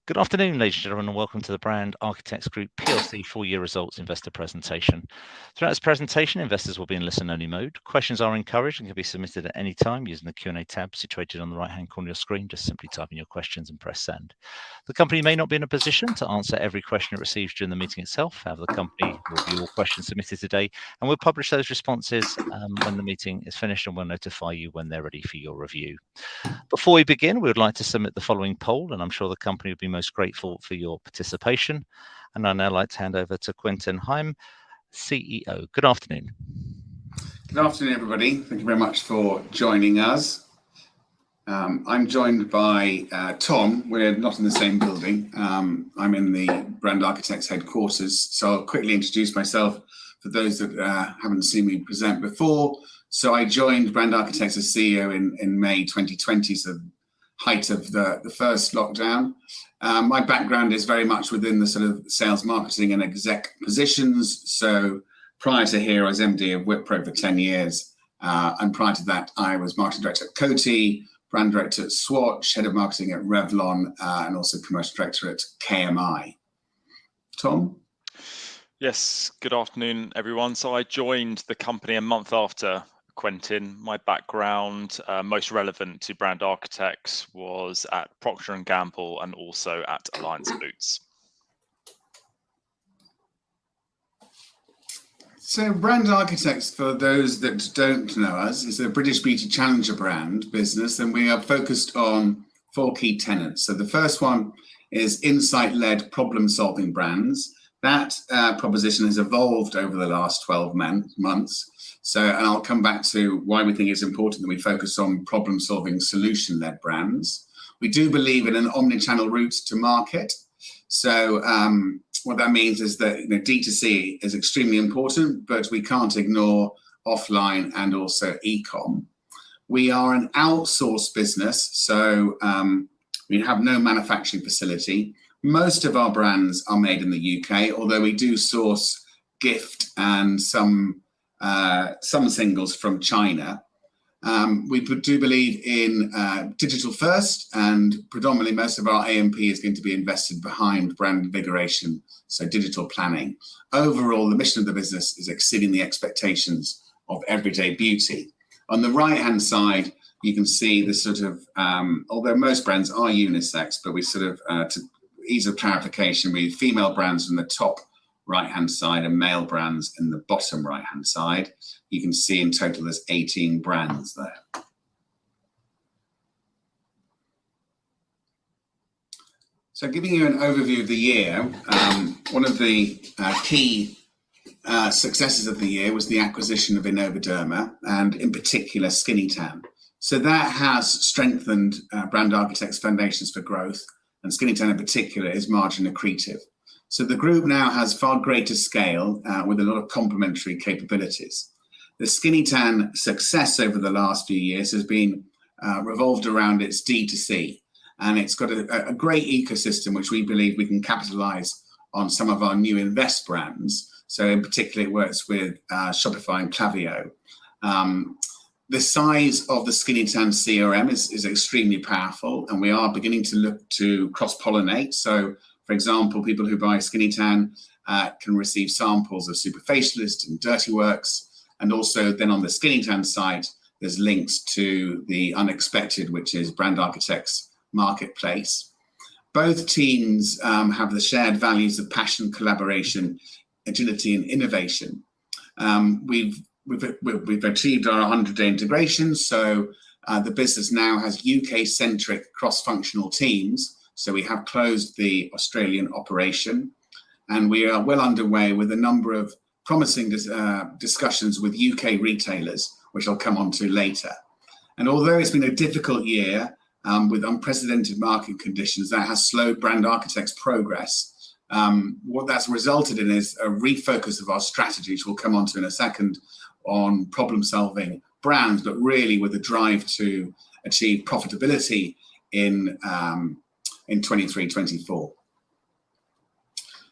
Good afternoon, ladies and gentlemen, and welcome to the Brand Architects Group PLC full-year results investor presentation. Throughout this presentation, investors will be in listen-only mode. Questions are encouraged and can be submitted at any time using the Q&A tab situated on the right-hand corner of your screen. Just simply type in your questions and press send. The company may not be in a position to answer every question it receives during the meeting itself. However, the company will review all questions submitted today and will publish those responses when the meeting is finished, and will notify you when they're ready for your review. Before we begin, we would like to submit the following poll, and I'm sure the company would be most grateful for your participation. And I'd now like to hand over to Quentin Heim, CEO. Good afternoon. Good afternoon, everybody. Thank you very much for joining us. I'm joined by Tom. We're not in the same building. I'm in the Brand Architects headquarters. So I'll quickly introduce myself for those that haven't seen me present before. So I joined Brand Architects as CEO in May 2020, so height of the first lockdown. My background is very much within the sort of sales, marketing and exec positions. So prior to here, I was MD of Wipro for 10 years. And prior to that, I was marketing director at Coty, brand director at Swatch, head of marketing at Revlon, and also commercial director at KMI. Tom? Yes, good afternoon, everyone. So I joined the company a month after Quentin. My background, most relevant to Brand Architects, was at Procter & Gamble and also at Alliance Boots. So Brand Architects, for those that don't know us, is a British beauty challenger brand business, and we are focused on 4 key tenets. So the first one is insight-led problem-solving brands. That proposition has evolved over the last 12 months. And I'll come back to why we think it's important that we focus on problem-solving, solution-led brands. We do believe in an omni-channel route to market. So what that means is that D2C is extremely important, but we can't ignore offline and also e-com. We are an outsourced business, so we have no manufacturing facility. Most of our brands are made in the UK, although we do source gift and some singles from China. We do believe in digital first, and predominantly most of our A&P is going to be invested behind brand invigoration, so digital planning. Overall, the mission of the business is exceeding the expectations of everyday beauty. On the right-hand side, you can see the sort of, although most brands are unisex, but we sort of, to ease of clarification, we have female brands in the top right-hand side and male brands in the bottom right-hand side. You can see in total there's 18 brands there. So giving you an overview of the year, one of the key successes of the year was the acquisition of Innovaderma, and in particular Skinny-Tan. So that has strengthened Brand Architects' foundations for growth, and Skinny-Tan in particular is margin accretive. So the group now has far greater scale with a lot of complementary capabilities. The Skinny-Tan success over the last few years has been revolved around its D2C, and it's got a great ecosystem which we believe we can capitalize on some of our new invest brands. So in particular, it works with Shopify and Klaviyo. The size of the Skinny-Tan CRM is extremely powerful, and we are beginning to look to cross-pollinate. So, for example, people who buy Skinny-Tan can receive samples of Superfacialist and Dirty Works, and also then on the Skinny-Tan site, there's links to the Unexpected, which is Brand Architects Marketplace. Both teams have the shared values of passion, collaboration, agility, and innovation. We've achieved our 100-day integration, so the business now has UK-centric cross-functional teams. So we have closed the Australian operation, and we are well underway with a number of promising discussions with UK retailers, which I'll come on to later. And although it's been a difficult year with unprecedented market conditions, that has slowed Brand Architects' progress. What that's resulted in is a refocus of our strategy, which we'll come on to in a second, on problem-solving brands, but really with a drive to achieve profitability in 23-24.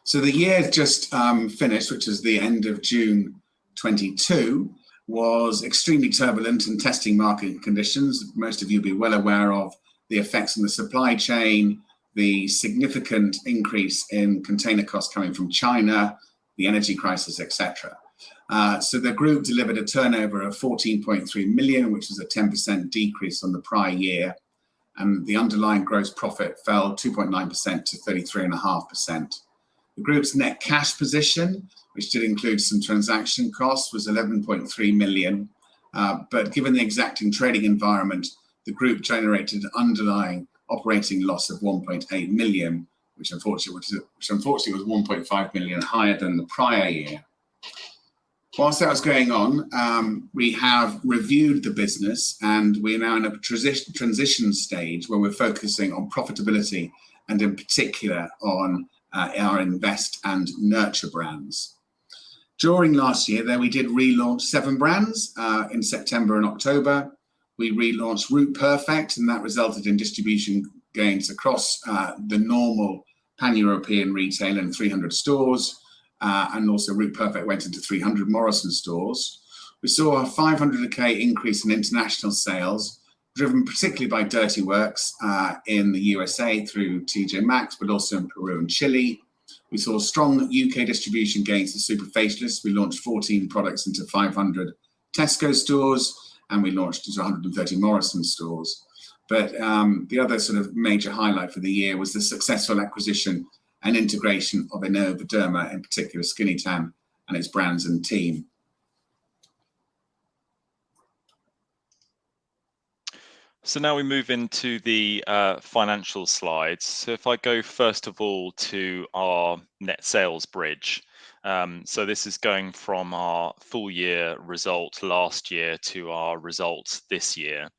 So the year just finished, which is the end of June 22, was extremely turbulent and testing market conditions. Most of you will be well aware of the effects on the supply chain, the significant increase in container costs coming from China, the energy crisis, etc. So the group delivered a turnover of 14.3 million, which was a 10% decrease on the prior year. And the underlying gross profit fell 2.9% to 33.5%. The group's net cash position, which did include some transaction costs, was 11.3 million. But given the exacting trading environment, the group generated an underlying operating loss of 1.8 million, which unfortunately was 1.5 million higher than the prior year. Whilst that was going on, we have reviewed the business, and we are now in a transition stage where we're focusing on profitability and in particular on our invest and nurture brands. During last year, we did relaunch 7 brands in September and October. We relaunched Route Perfect, and that resulted in distribution gains across the normal pan-European retail in 300 stores. And also Route Perfect went into 300 Morrison stores. We saw a 500k increase in international sales, driven particularly by Dirty Works in the USA through TJ Maxx, but also in Peru and Chile. We saw strong UK distribution gains for Super Facialists. We launched 14 products into 500 Tesco stores, and we launched into 130 Morrison stores. But the other sort of major highlight for the year was the successful acquisition and integration of Derma, in particular Skinny Tan and its brands and team. So now we move into the financial slides. So if I go first of all to our net sales bridge. So this is going from our full year result last year to our results this year.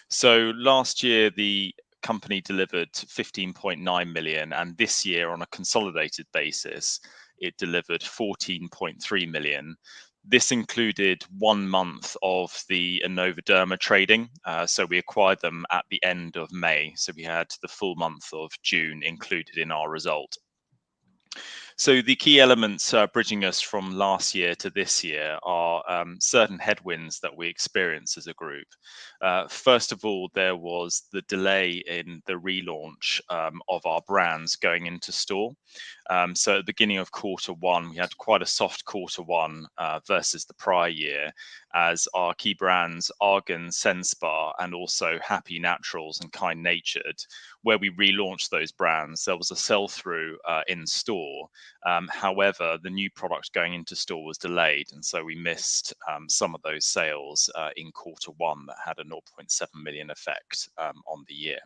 So last year, the company delivered 15.9 million, and this year on a consolidated basis it delivered 14.3 million. This included 1 month of the Derma trading, so we acquired them at the end of May, so we had the full month of June included in our result. So the key elements bridging us from last year to this year are certain headwinds that we experience as a group. First of all, there was the delay in the relaunch of our brands going into store. So at the beginning of Q1, we had quite a soft Q1 versus the prior year, as our key brands Argan, Senspa, and also Happy Naturals and Kind Natured, where we relaunched those brands, there was a sell-through in store. However, the new product going into store was delayed, and so we missed some of those sales in Q1 that had a 0.7 million effect on the year.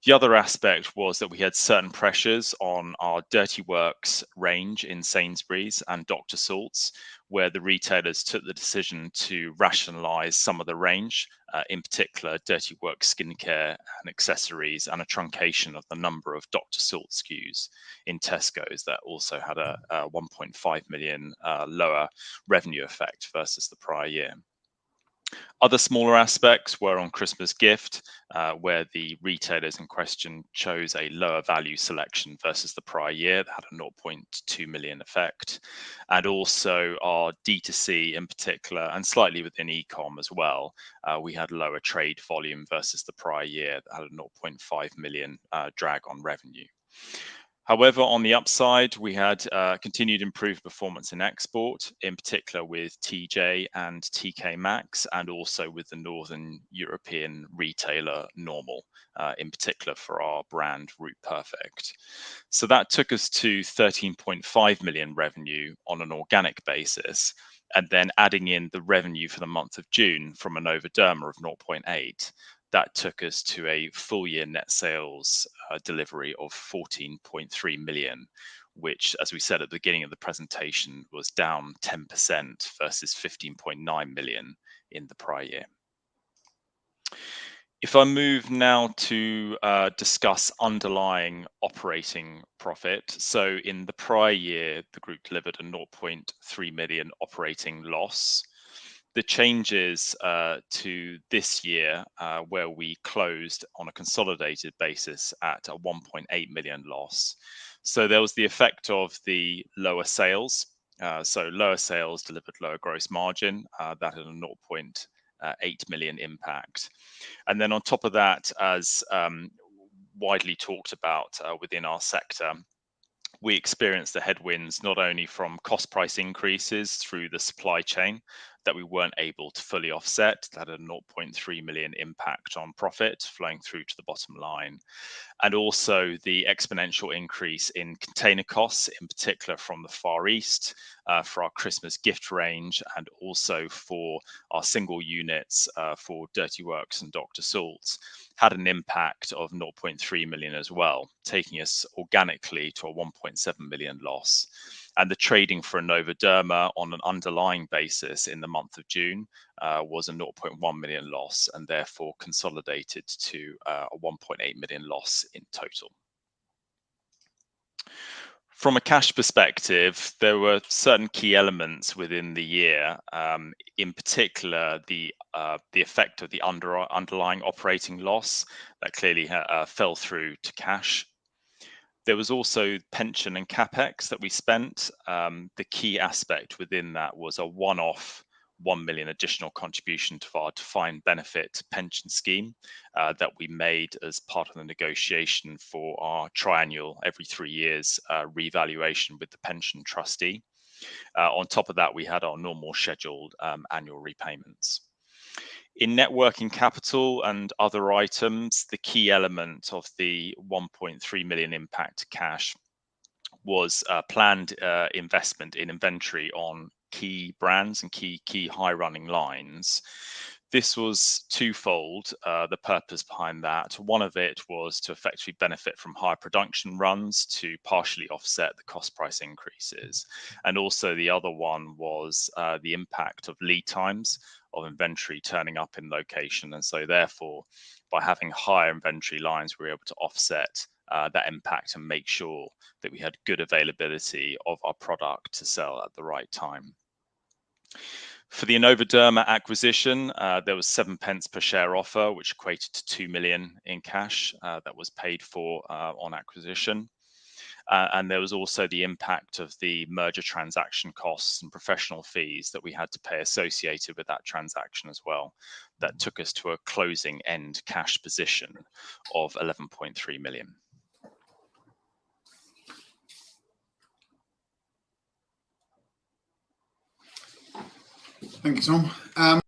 The other aspect was that we had certain pressures on our Dirty Works range in Sainsbury's and Dr. Salt's, where the retailers took the decision to rationalize some of the range, in particular Dirty Works skincare and accessories, and a truncation of the number of Dr. Salt SKUs in Tesco's that also had a 1.5 million lower revenue effect versus the prior year. Other smaller aspects were on Christmas gift, where the retailers in question chose a lower value selection versus the prior year that had a 0.2 million effect. And also our D2C in particular, and slightly within e-com as well, we had lower trade volume versus the prior year that had a 0.5 million drag on revenue. However, on the upside, we had continued improved performance in export, in particular with TJ and TK Maxx, and also with the Northern European retailer Normal, in particular for our brand Route Perfect. So that took us to 13.5 million revenue on an organic basis, and then adding in the revenue for the month of June from Derma of 0.8. That took us to a full year net sales delivery of 14.3 million, which, as we said at the beginning of the presentation, was down 10% versus 15.9 million in the prior year. If I move now to discuss underlying operating profit. So in the prior year, the group delivered a 0.3 million operating loss. The changes to this year, where we closed on a consolidated basis at a 1.8 million loss. So there was the effect of the lower sales. So lower sales delivered lower gross margin. That had a 0.8 million impact. And then on top of that, as widely talked about within our sector, we experienced the headwinds not only from cost price increases through the supply chain that we weren't able to fully offset, that had a 0.3 million impact on profit flowing through to the bottom line, and also the exponential increase in container costs, in particular from the Far East, for our Christmas gift range, and also for our single units for Dirty Works and Dr. Salts, had an impact of 0.3 million as well, taking us organically to a 1.7 million loss. And the trading for Novoderma on an underlying basis in the month of June was a 0.1 million loss, and therefore consolidated to a 1.8 million loss in total. From a cash perspective, there were certain key elements within the year, in particular the effect of the underlying operating loss that clearly fell through to cash. There was also pension and capex that we spent. The key aspect within that was a one-off 1 million additional contribution to our defined benefit pension scheme that we made as part of the negotiation for our triennial, every 3 years, revaluation with the pension trustee. On top of that, we had our normal scheduled annual repayments. In net working capital and other items, the key element of the 1.3 million impact to cash was planned investment in inventory on key brands and key high running lines. This was twofold, the purpose behind that. One of it was to effectively benefit from higher production runs to partially offset the cost price increases. And also the other one was the impact of lead times of inventory turning up in location. And so therefore, by having higher inventory lines, we were able to offset that impact and make sure that we had good availability of our product to sell at the right time. For the Novoderma acquisition, there was 7 pence per share offer, which equated to 2 million in cash that was paid for on acquisition. And there was also the impact of the merger transaction costs and professional fees that we had to pay associated with that transaction as well. That took us to a closing end cash position of 11.3 million. Thank you, Tom.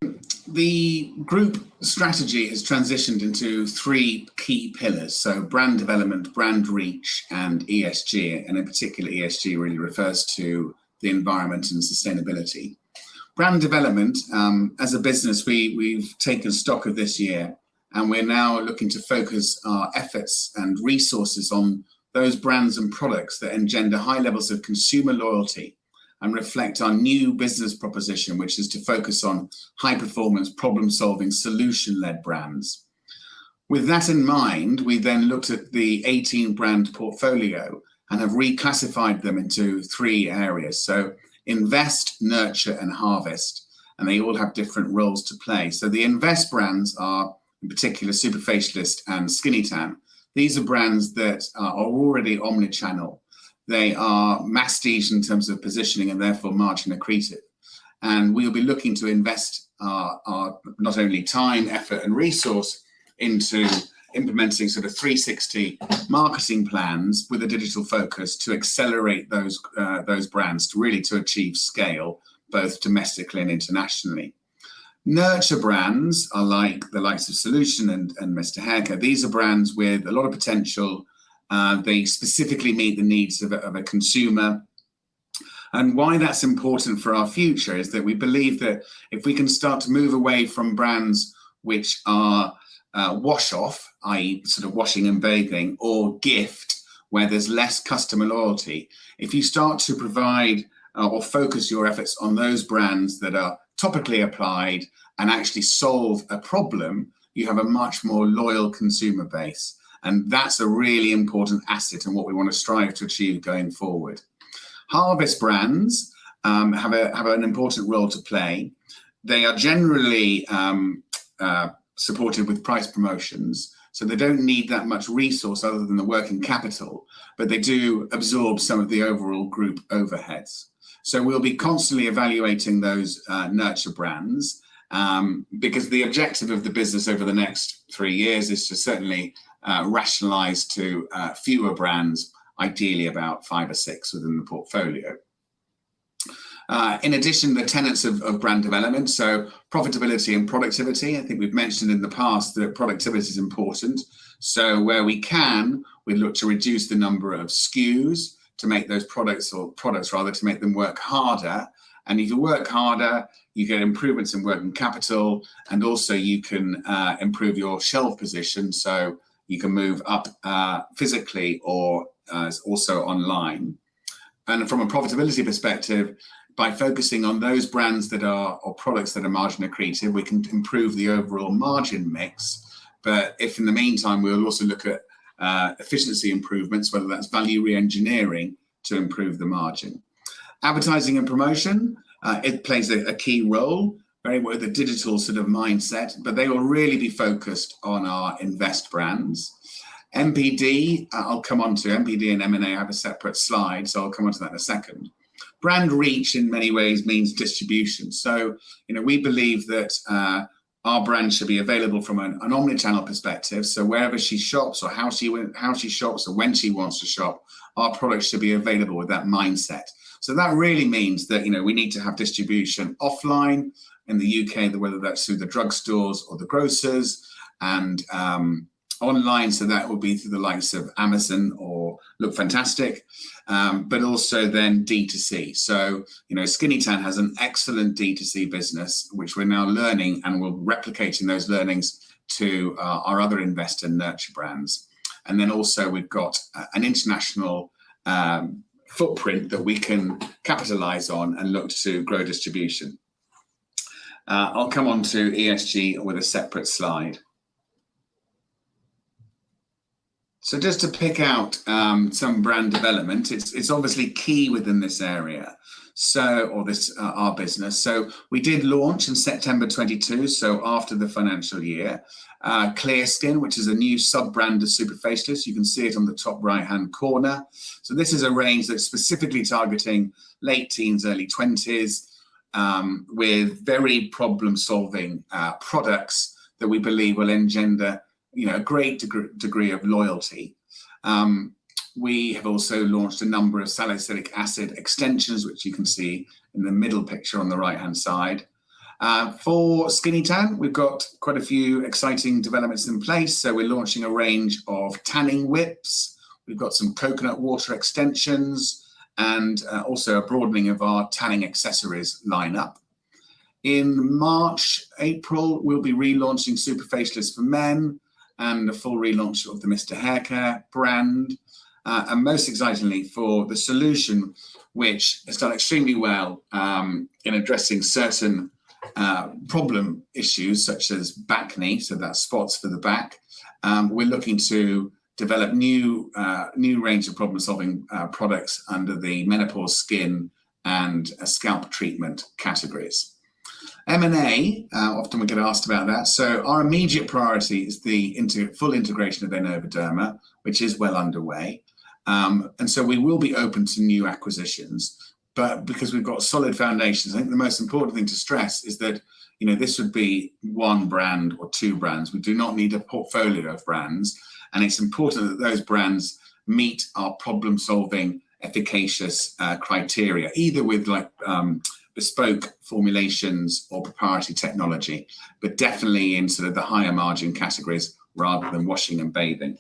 The group strategy has transitioned into 3 key pillars. So brand development, brand reach, and ESG. And in particular, ESG really refers to the environment and sustainability. Brand development, as a business, we've taken stock of this year, and we're now looking to focus our efforts and resources on those brands and products that engender high levels of consumer loyalty and reflect our new business proposition, which is to focus on high-performance, problem-solving, solution-led brands. With that in mind, we then looked at the 18-brand portfolio and have reclassified them into 3 areas. So invest, nurture, and harvest, and they all have different roles to play. So the invest brands are, in particular, Superfacialist and Skinny Tan. These are brands that are already omnichannel. They are masstige in terms of positioning and therefore margin accretive. And we'll be looking to invest our not only time, effort, and resource into implementing sort of 360 marketing plans with a digital focus to accelerate those brands to achieve scale, both domestically and internationally. Nurture brands are like the likes of Solution and Mr. Haircare. These are brands with a lot of potential. They specifically meet the needs of a consumer. And why that's important for our future is that we believe that if we can start to move away from brands which are wash off, i.e. sort of washing and bathing, or gift, where there's less customer loyalty, if you start to provide or focus your efforts on those brands that are topically applied and actually solve a problem, you have a much more loyal consumer base. And that's a really important asset and what we want to strive to achieve going forward. Harvest brands have an important role to play. They are generally supported with price promotions, so they don't need that much resource other than the working capital, but they do absorb some of the overall group overheads. So we'll be constantly evaluating those nurture brands because the objective of the business over the next 3 years is to certainly rationalised to fewer brands, ideally about 5 or 6 within the portfolio. In addition, the tenets of brand development, so profitability and productivity. I think we've mentioned in the past that productivity is important. So where we can, we look to reduce the number of SKUs to make those products to make them work harder. And if you work harder, you get improvements in working capital, and also you can improve your shelf position, so you can move up physically or also online. And from a profitability perspective, by focusing on those brands that are, or products that are margin accretive, we can improve the overall margin mix. But if in the meantime, we'll also look at efficiency improvements, whether that's value re-engineering to improve the margin. Advertising and promotion, it plays a key role, very well with a digital sort of mindset, but they will really be focused on our invest brands. MPD, I'll come on to MPD and M&A. I have a separate slide, so I'll come on to that in a second. Brand reach in many ways means distribution. So, we believe that our brand should be available from an omnichannel perspective. So wherever she shops or how she shops or when she wants to shop, our products should be available with that mindset. So that really means that, we need to have distribution offline in the UK, whether that's through the drugstores or the grocers, and online, so that will be through the likes of Amazon or Look Fantastic, but also then D2C. So, Skinny Tan has an excellent D2C business, which we're now learning, and we're replicating those learnings to our other invest and nurture brands. And then also we've got an international footprint that we can capitalize on and look to grow distribution. I'll come on to ESG with a separate slide. So just to pick out some brand development, it's obviously key within this area. So, or this our business. So we did launch in September 22, so after the financial year, Clear Skin, which is a new sub-brand of Super Faceless. You can see it on the top right-hand corner. So this is a range that's specifically targeting late teens, early 20s, with very problem-solving products that we believe will engender a great degree of loyalty. We have also launched a number of salicylic acid extensions, which you can see in the middle picture on the right-hand side. For Skinny Tan, we've got quite a few exciting developments in place. So we're launching a range of tanning whips. We've got some coconut water extensions, and also a broadening of our tanning accessories lineup. In March, April, we'll be relaunching Super Faceless for Men and a full relaunch of the Mr. Haircare brand. And most excitingly, for the solution, which has done extremely well in addressing certain problem issues such as back knee, so that's spots for the back. We're looking to develop new range of problem-solving products under the menopause skin and scalp treatment categories. M&A, often we get asked about that. So our immediate priority is the full integration of Enovoderma, which is well underway. And so we will be open to new acquisitions, but because we've got solid foundations, I think the most important thing to stress is that, this would be one brand or two brands. We do not need a portfolio of brands. And it's important that those brands meet our problem-solving, efficacious criteria, either with bespoke formulations or proprietary technology, but definitely in sort of the higher margin categories rather than washing and bathing.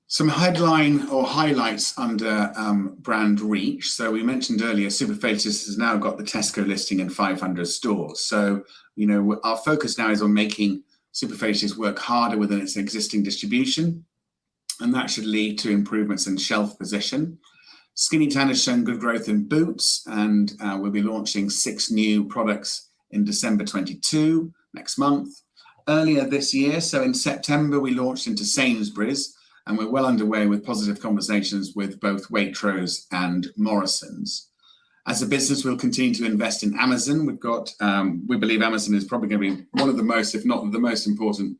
Some headline or highlights under brand reach. So we mentioned earlier, Super Faceless has now got the Tesco listing in 500 stores. So, our focus now is on making Super Faceless work harder within its existing distribution, and that should lead to improvements in shelf position. Skinny Tan has shown good growth in boots, and we'll be launching 6 new products in December 22, next month. Earlier this year, so in September, we launched into Sainsbury's, and we're well underway with positive conversations with both Waitrose and Morrison's. As a business, we'll continue to invest in Amazon. We believe Amazon is probably going to be one of the most, if not the most important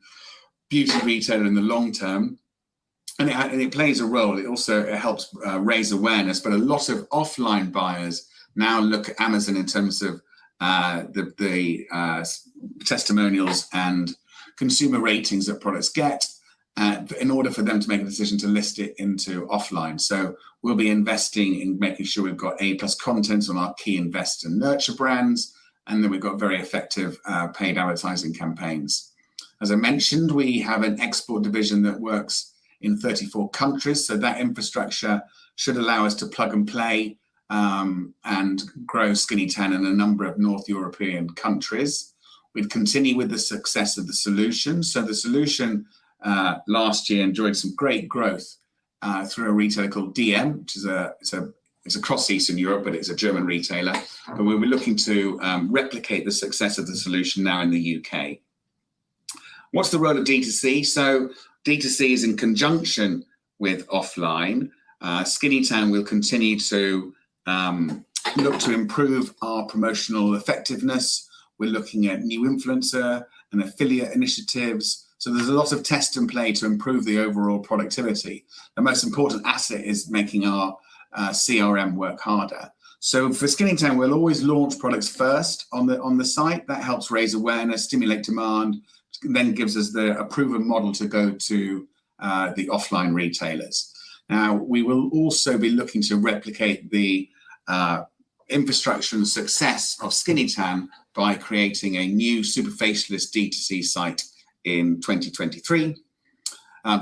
beauty retailer in the long term. And it plays a role. It also helps raise awareness, but a lot of offline buyers now look at Amazon in terms of the testimonials and consumer ratings that products get in order for them to make a decision to list it into offline. So we'll be investing in making sure we've got A+ content on our key invest and nurture brands, and then we've got very effective paid advertising campaigns. As I mentioned, we have an export division that works in 34 countries, so that infrastructure should allow us to plug and play and grow Skinny Tan in a number of North European countries. We'd continue with the success of the solution. So the solution last year enjoyed some great growth through a retailer called DM, which is it's across Eastern Europe, but it's a German retailer. But we were looking to replicate the success of the solution now in the UK. What's the role of D2C? So D2C is in conjunction with offline. Skinny Tan will continue to look to improve our promotional effectiveness. We're looking at new influencer and affiliate initiatives. So there's a lot of test and play to improve the overall productivity. The most important asset is making our CRM work harder. So for Skinny Tan, we'll always launch products first on the site. That helps raise awareness, stimulate demand, then gives us a proven model to go to the offline retailers. Now, we will also be looking to replicate the infrastructure and success of Skinny Tan by creating a new superfacialist D2C site in 2023.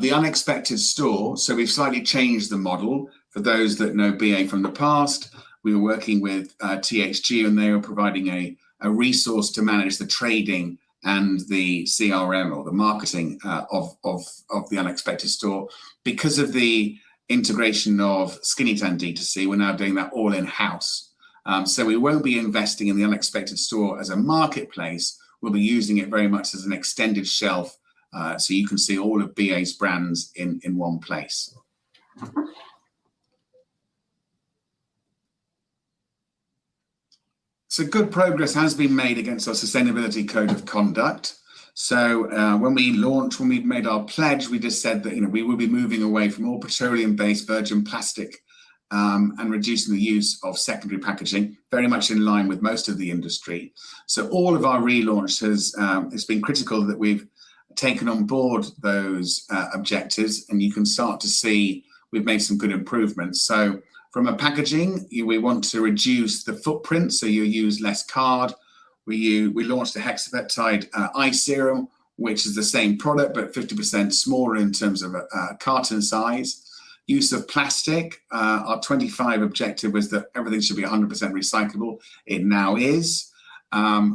The unexpected store, so we've slightly changed the model. For those that know BA from the past, we were working with THG, and they were providing a resource to manage the trading and the CRM or the marketing of the unexpected store. Because of the integration of Skinny Tan D2C, we're now doing that all in-house. So we won't be investing in the unexpected store as a marketplace. We'll be using it very much as an extended shelf, so you can see all of BA's brands in one place. So good progress has been made against our sustainability code of conduct. So when we made our pledge, we just said that we will be moving away from all petroleum-based virgin plastic and reducing the use of secondary packaging, very much in line with most of the industry. So all of our relaunch it's been critical that we've taken on board those objectives, and you can start to see we've made some good improvements. So from a packaging, we want to reduce the footprint, so you use less card. We launched a hexapeptide eye serum, which is the same product, but 50% smaller in terms of carton size. Use of plastic, our 25 objective was that everything should be 100% recyclable. It now is.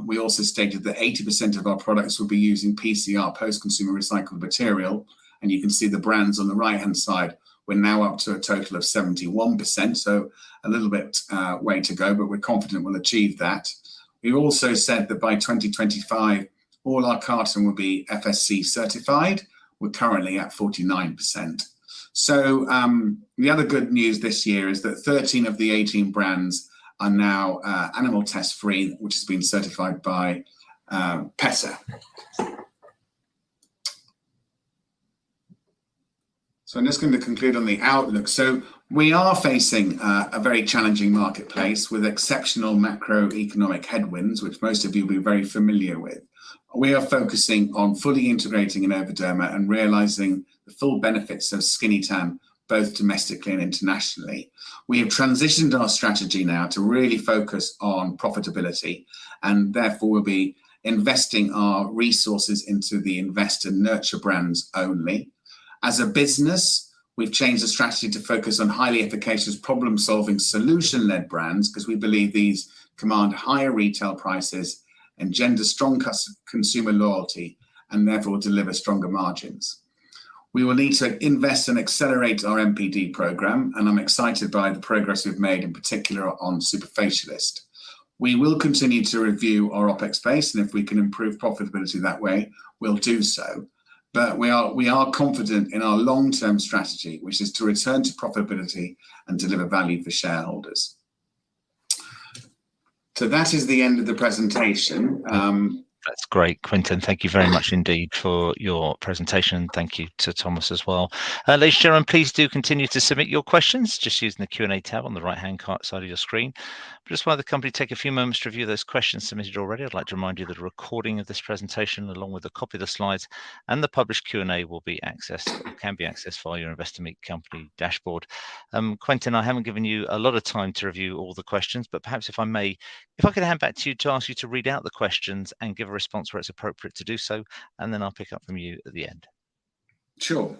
We also stated that 80% of our products will be using PCR, post-consumer recycled material. And you can see the brands on the right-hand side. We're now up to a total of 71%, so a little bit way to go, but we're confident we'll achieve that. We've also said that by 2025, all our carton will be FSC certified. We're currently at 49%. So the other good news this year is that 13 of the 18 brands are now animal test free, which has been certified by PETA. So I'm just going to conclude on the outlook. So we are facing a very challenging marketplace with exceptional macroeconomic headwinds, which most of you will be very familiar with. We are focusing on fully integrating Innovaderma and realizing the full benefits of Skinny Tan, both domestically and internationally. We have transitioned our strategy now to really focus on profitability, and therefore we'll be investing our resources into the invest and nurture brands only. As a business, we've changed the strategy to focus on highly efficacious problem-solving solution-led brands because we believe these command higher retail prices, engender strong consumer loyalty, and therefore deliver stronger margins. We will need to invest and accelerate our MPD program, and I'm excited by the progress we've made, in particular on Superfacialist. We will continue to review our OPEX base, and if we can improve profitability that way, we'll do so. But we are confident in our long-term strategy, which is to return to profitability and deliver value for shareholders. So that is the end of the presentation. That's great, Quentin. Thank you very much indeed for your presentation. Thank you to Thomas as well. Ladies and gentlemen, please do continue to submit your questions just using the Q&A tab on the right-hand side of your screen. But just while the company take a few moments to review those questions submitted already, I'd like to remind you that a recording of this presentation, along with a copy of the slides and the published Q&A, will be accessed or can be accessed via your Investor Meet Company dashboard. Quentin, I haven't given you a lot of time to review all the questions, but perhaps if I could hand back to you to ask you to read out the questions and give a response where it's appropriate to do so, and then I'll pick up from you at the end. Sure.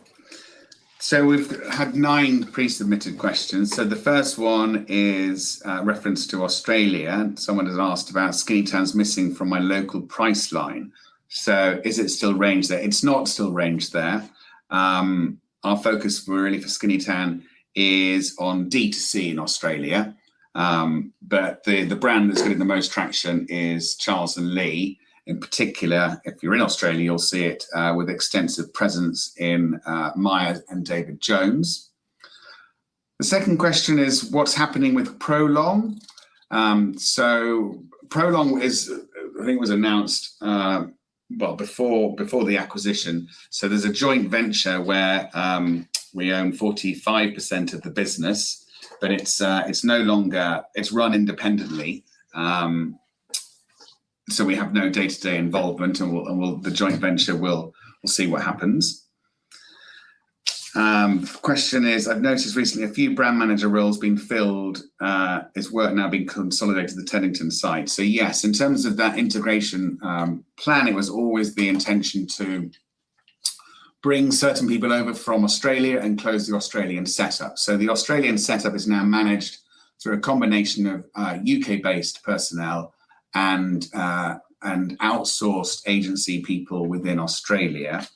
So we've had 9 pre-submitted questions. So the first one is reference to Australia. Someone has asked about skinny tans missing from my local price line. So is it still ranged there? It's not still ranged there. Our focus really for skinny tan is on D2C in Australia. But the brand that's getting the most traction is Charles & Lee. In particular, if you're in Australia, you'll see it with extensive presence in Myer and David Jones. The second question is what's happening with Prolong? So Prolong is, I think it was announced before the acquisition. So there's a joint venture where we own 45% of the business. But it's no longer, it's run independently. So we have no day-to-day involvement, and the joint venture will see what happens. Question is, I've noticed recently a few brand manager roles being filled. Is work now being consolidated to the Teddington site? So yes, in terms of that integration plan, it was always the intention to bring certain people over from Australia and close the Australian setup. So the Australian setup is now managed through a combination of UK-based personnel and outsourced agency people within Australia.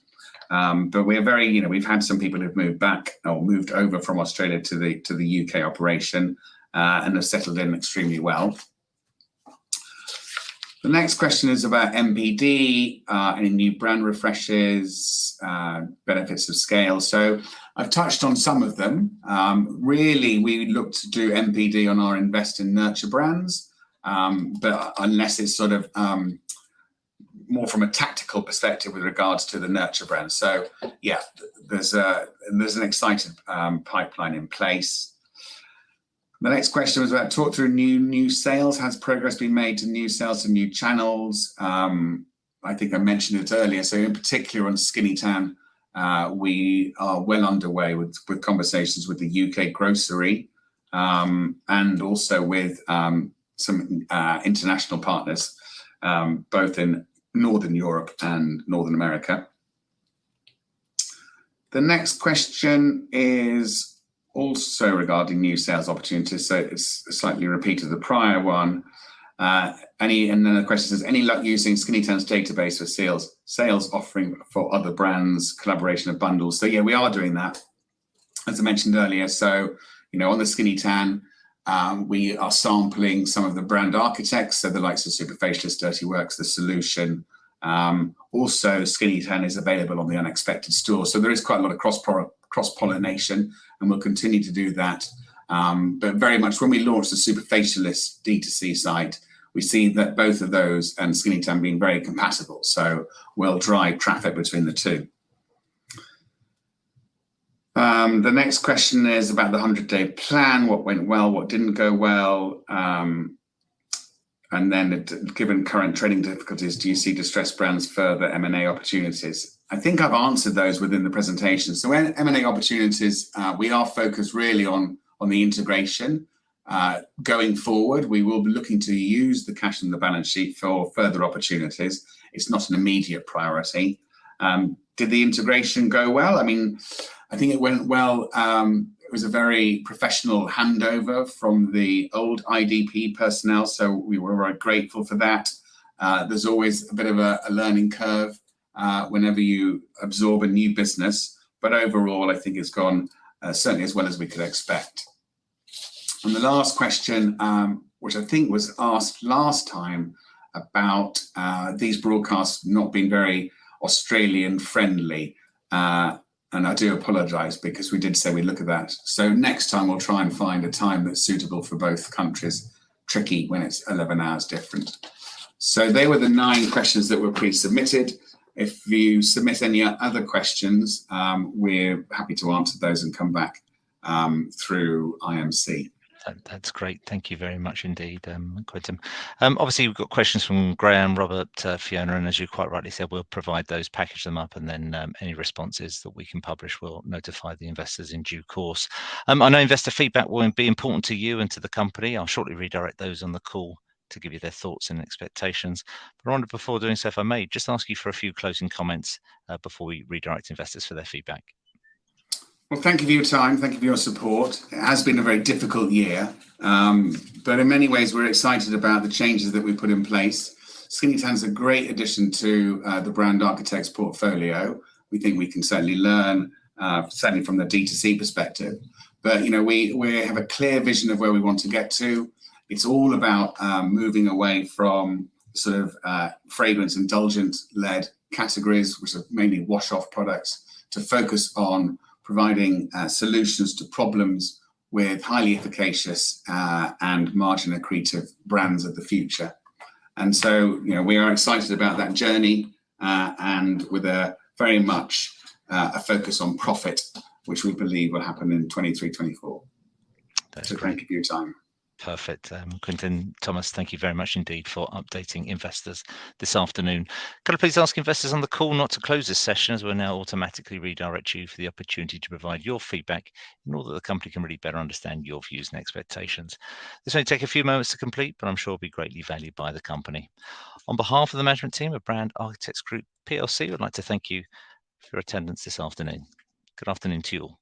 But we're very, we've had some people who've moved back or moved over from Australia to the UK operation and have settled in extremely well. The next question is about MPD, any new brand refreshes, benefits of scale. So I've touched on some of them. Really, we look to do MPD on our invest and nurture brands, but unless it's sort of more from a tactical perspective with regards to the nurture brand. So yeah, there's an exciting pipeline in place. The next question was about talk through new sales. Has progress been made to new sales and new channels? I think I mentioned it earlier. So in particular on Skinny Tan, we are well underway with conversations with the UK grocery and also with some international partners, both in Northern Europe and Northern America. The next question is also regarding new sales opportunities, so it's slightly a repeat of the prior one. And then the question is, any luck using Skinny Tan's database for sales offering for other brands, collaboration of bundles? So yeah, we are doing that, as I mentioned earlier. So, on the Skinny Tan, we are sampling some of the brand architects, so the likes of Superfacialist, Dirty Works, The Solution. Also, Skinny Tan is available on the Unexpected store. So there is quite a lot of cross-pollination, and we'll continue to do that. But very much when we launched the Superfacialist D2C site, we see that both of those and Skinny Tan being very compatible. So we'll drive traffic between the two. The next question is about the 100-day plan. What went well, what didn't go well? And then given current trading difficulties, do you see distressed brands further M&A opportunities? I think I've answered those within the presentation. So M&A opportunities, we are focused really on the integration. Going forward, we will be looking to use the cash in the balance sheet for further opportunities. It's not an immediate priority. Did the integration go well? I mean, I think it went well. It was a very professional handover from the old IDP personnel, so we were very grateful for that. There's always a bit of a learning curve whenever you absorb a new business, but overall, I think it's gone certainly as well as we could expect. And the last question, which I think was asked last time about these broadcasts not being very Australian friendly. And I do apologise because we did say we'd look at that. So next time we'll try and find a time that's suitable for both countries. Tricky when it's 11 hours different. So they were the 9 questions that were pre-submitted. If you submit any other questions, we're happy to answer those and come back through IMC. That's great. Thank you very much indeed, Quentin. Obviously, we've got questions from Graham, Robert, Fiona, and as you quite rightly said, we'll provide those, package them up, and then any responses that we can publish, we'll notify the investors in due course. I know investor feedback will be important to you and to the company. I'll shortly redirect those on the call to give you their thoughts and expectations. But I wonder, before doing so, if I may, just ask you for a few closing comments before we redirect investors for their feedback. Well, thank you for your time. Thank you for your support. It has been a very difficult year, but in many ways, we're excited about the changes that we put in place. Skinny Tan's a great addition to the brand architects portfolio. We think we can certainly learn, certainly from the D2C perspective. But we have a clear vision of where we want to get to. It's all about moving away from sort of fragrance indulgent-led categories, which are mainly wash-off products, to focus on providing solutions to problems with highly efficacious and margin accretive brands of the future. And so, we are excited about that journey and with a very much a focus on profit, which we believe will happen in 23-24. That's so great. Thank you for your time. Perfect. Quentin, Thomas, thank you very much indeed for updating investors this afternoon. Could I please ask investors on the call not to close this session, as we'll now automatically redirect you for the opportunity to provide your feedback in order that the company can really better understand your views and expectations. This may take a few moments to complete, but I'm sure will be greatly valued by the company. On behalf of the management team of Brand Architects Group PLC, I'd like to thank you for your attendance this afternoon. Good afternoon to you all.